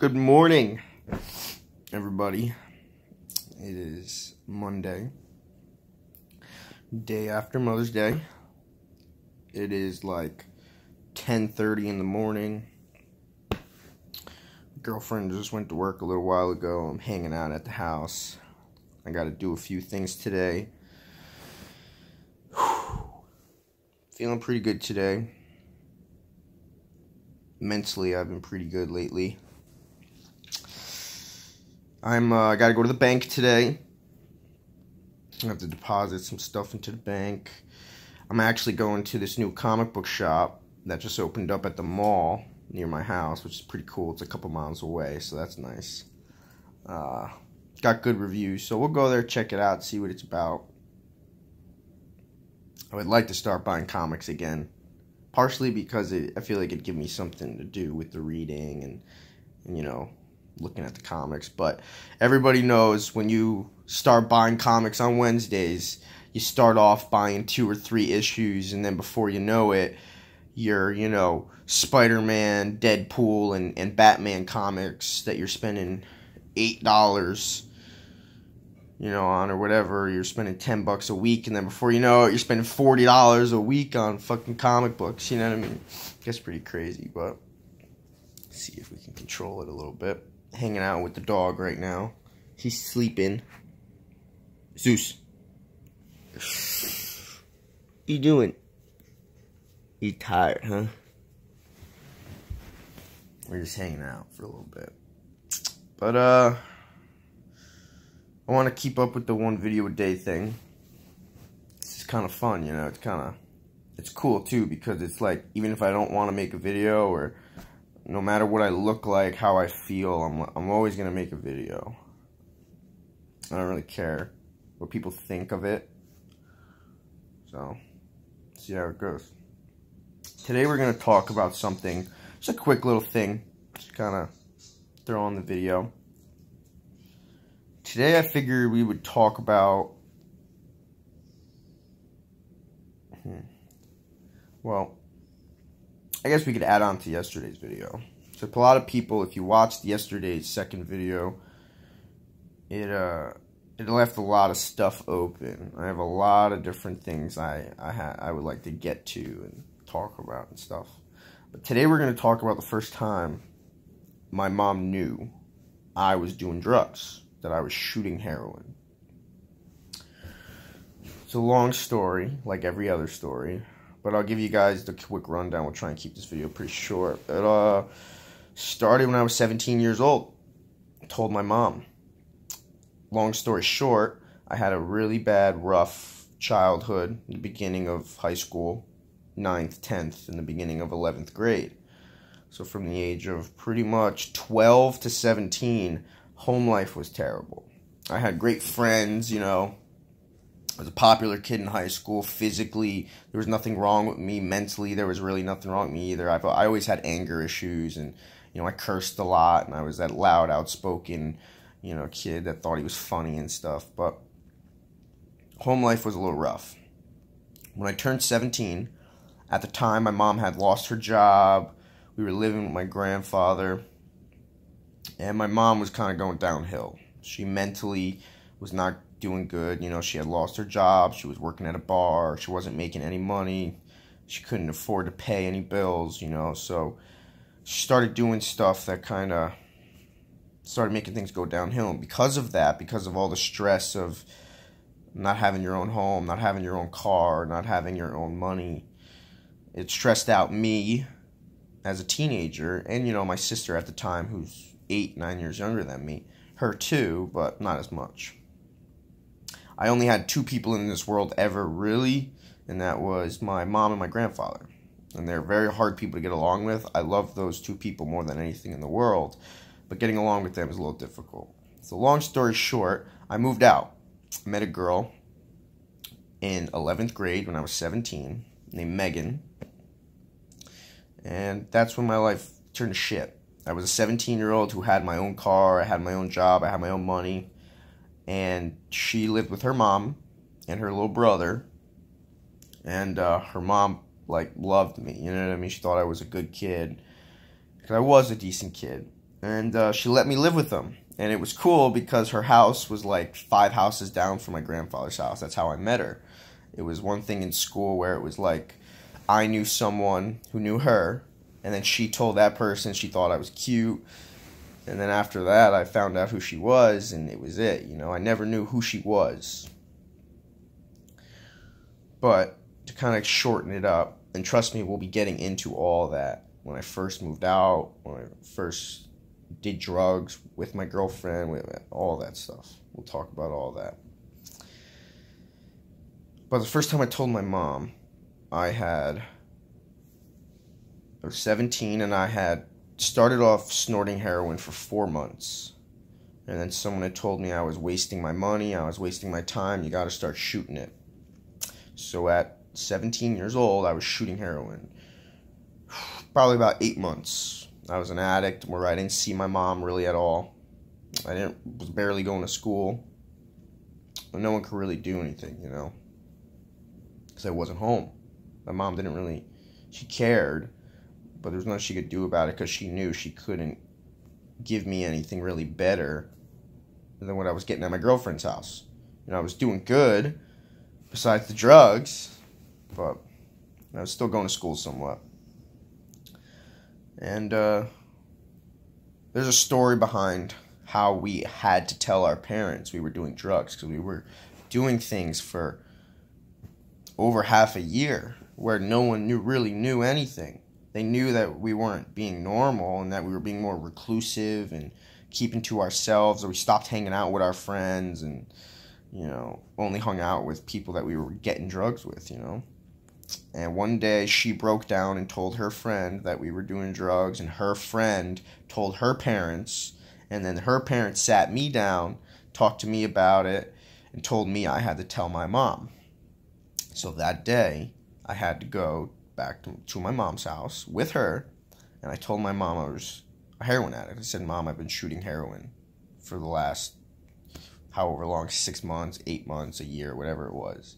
Good morning, everybody. It is Monday, day after Mother's Day. It is like 10:30 in the morning. Girlfriend just went to work a little while ago. I'm hanging out at the house. I got to do a few things today. Feeling pretty good today. Mentally, I've been pretty good lately. I got to go to the bank today. I have to deposit some stuff into the bank. I'm actually going to this new comic book shop that just opened up at the mall near my house, which is pretty cool. It's a couple miles away, so that's nice. Got good reviews, so we'll go there, check it out, see what it's about. I would like to start buying comics again, partially because I feel like it'd give me something to do with the reading and you know, looking at the comics. But everybody knows when you start buying comics on Wednesdays, you start off buying 2 or 3 issues, and then before you know it, you're, you know, Spider-Man, Deadpool, and Batman comics that you're spending $8, you know, on, or whatever. You're spending $10 a week, and then before you know it, you're spending $40 a week on fucking comic books. You know what I mean? That's pretty crazy, but let's see if we can control it a little bit. Hanging out with the dog right now. He's sleeping. Zeus. What you doing? You tired, huh? We're just hanging out for a little bit. But, I want to keep up with the 1 video a day thing. This is kind of fun, you know. It's cool, too, because it's like, even if I don't want to make a video, or no matter what I look like, how I feel, I'm always going to make a video. I don't really care what people think of it. So, see how it goes. Today we're going to talk about something, just a quick little thing, just kind of throw on the video. Today I figured we would talk about, well, I guess we could add on to yesterday's video. So for a lot of people, if you watched yesterday's second video, it left a lot of stuff open. I have a lot of different things I would like to get to and talk about and stuff. But today we're going to talk about the first time my mom knew I was doing drugs, that I was shooting heroin. It's a long story, like every other story, but I'll give you guys the quick rundown. We'll try and keep this video pretty short. It started when I was 17 years old. I told my mom. Long story short, I had a really bad, rough childhood in the beginning of high school, 9th, 10th, and the beginning of 11th grade. So from the age of pretty much 12 to 17, home life was terrible. I had great friends, you know. I was a popular kid in high school. Physically, there was nothing wrong with me. Mentally, there was really nothing wrong with me either. I always had anger issues, and, you know, I cursed a lot, and I was that loud, outspoken, you know, kid that thought he was funny and stuff. But home life was a little rough. When I turned 17, at the time, my mom had lost her job. We were living with my grandfather, and my mom was kind of going downhill. She mentally was not doing good. You know, she had lost her job. She was working at a bar. She wasn't making any money. She couldn't afford to pay any bills, you know. So she started doing stuff that kind of started making things go downhill. And because of that, because of all the stress of not having your own home, not having your own car, not having your own money, it stressed out me as a teenager, and, you know, my sister at the time, who's 8, 9 years younger than me. Her too, but not as much. I only had 2 people in this world ever, really, and that was my mom and my grandfather. And they're very hard people to get along with. I love those 2 people more than anything in the world, but getting along with them is a little difficult. So long story short, I moved out. I met a girl in 11th grade when I was 17, named Megan. And that's when my life turned to shit. I was a 17-year-old who had my own car, I had my own job, I had my own money. And she lived with her mom and her little brother. And her mom, like, loved me, you know what I mean? She thought I was a good kid. Because I was a decent kid. And she let me live with them. And it was cool because her house was like 5 houses down from my grandfather's house. That's how I met her. It was one thing in school where it was like I knew someone who knew her, and then she told that person she thought I was cute. And then after that, I found out who she was, and it was it. You know, I never knew who she was. But to kind of shorten it up, and trust me, we'll be getting into all that. When I first moved out, when I first did drugs with my girlfriend, all that stuff. We'll talk about all that. But the first time I told my mom, I was 17, and I had started off snorting heroin for 4 months. And then someone had told me I was wasting my money, I was wasting my time, you gotta start shooting it. So at 17 years old, I was shooting heroin. Probably about 8 months. I was an addict where I didn't see my mom really at all. Was barely going to school. And no one could really do anything, you know. Because I wasn't home. My mom didn't really, she cared, but there was nothing she could do about it because she knew she couldn't give me anything really better than what I was getting at my girlfriend's house. You know, I was doing good besides the drugs, but I was still going to school somewhat. And there's a story behind how we had to tell our parents we were doing drugs, because we were doing things for over half a year where no one really knew anything. They knew that we weren't being normal and that we were being more reclusive and keeping to ourselves, or we stopped hanging out with our friends and, you know, only hung out with people that we were getting drugs with, you know. And one day she broke down and told her friend that we were doing drugs, and her friend told her parents, and then her parents sat me down, talked to me about it, and told me I had to tell my mom. So that day, I had to go back to my mom's house with her, and I told my mom I was a heroin addict. I said, Mom, I've been shooting heroin for the last however long, 6 months, 8 months, a year, whatever it was.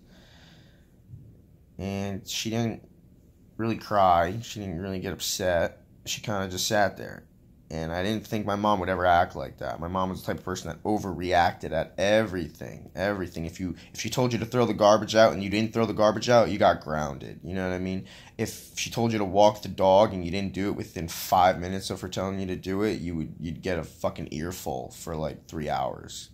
And she didn't really cry. She didn't really get upset. She kind of just sat there. And I didn't think my mom would ever act like that. My mom was the type of person that overreacted at everything. Everything. If she told you to throw the garbage out and you didn't throw the garbage out, you got grounded. You know what I mean? If she told you to walk the dog and you didn't do it within 5 minutes of her telling you to do it, you'd get a fucking earful for like 3 hours.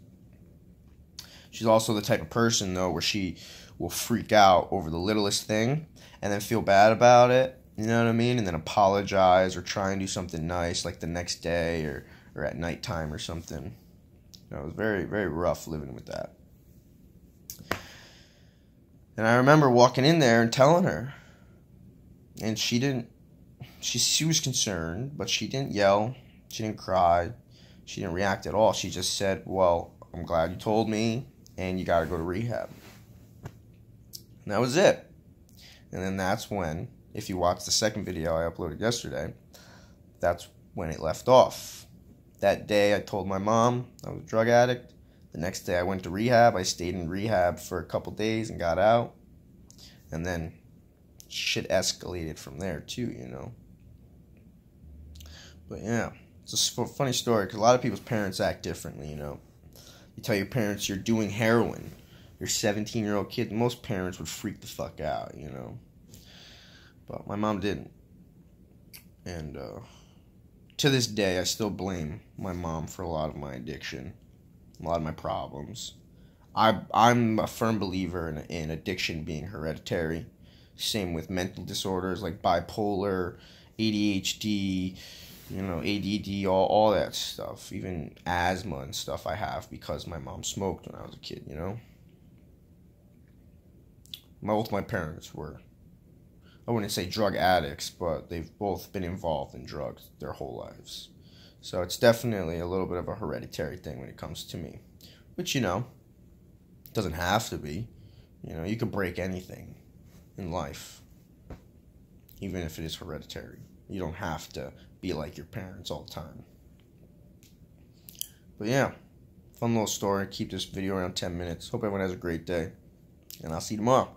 She's also the type of person, though, where she will freak out over the littlest thing and then feel bad about it. You know what I mean? And then apologize or try and do something nice like the next day or at nighttime or something. You know, it was very, very rough living with that. And I remember walking in there and telling her. And she was concerned, but she didn't yell. She didn't cry. She didn't react at all. She just said, well, I'm glad you told me, and you got to go to rehab. And that was it. And then that's when, if you watch the second video I uploaded yesterday, that's when it left off. That day I told my mom I was a drug addict. The next day I went to rehab. I stayed in rehab for a couple days and got out. And then shit escalated from there too, you know. But yeah, it's a funny story because a lot of people's parents act differently, you know. You tell your parents you're doing heroin. You're a 17-year-old kid. Most parents would freak the fuck out, you know. But my mom didn't. And to this day, I still blame my mom for a lot of my addiction, a lot of my problems. I'm a firm believer in addiction being hereditary. Same with mental disorders like bipolar, ADHD, you know, ADD, all that stuff. Even asthma and stuff I have because my mom smoked when I was a kid, you know. Both my parents were, I wouldn't say drug addicts, but they've both been involved in drugs their whole lives. So it's definitely a little bit of a hereditary thing when it comes to me. Which, you know, it doesn't have to be. You know, you can break anything in life, even if it is hereditary. You don't have to be like your parents all the time. But yeah, fun little story. Keep this video around 10 minutes. Hope everyone has a great day, and I'll see you tomorrow.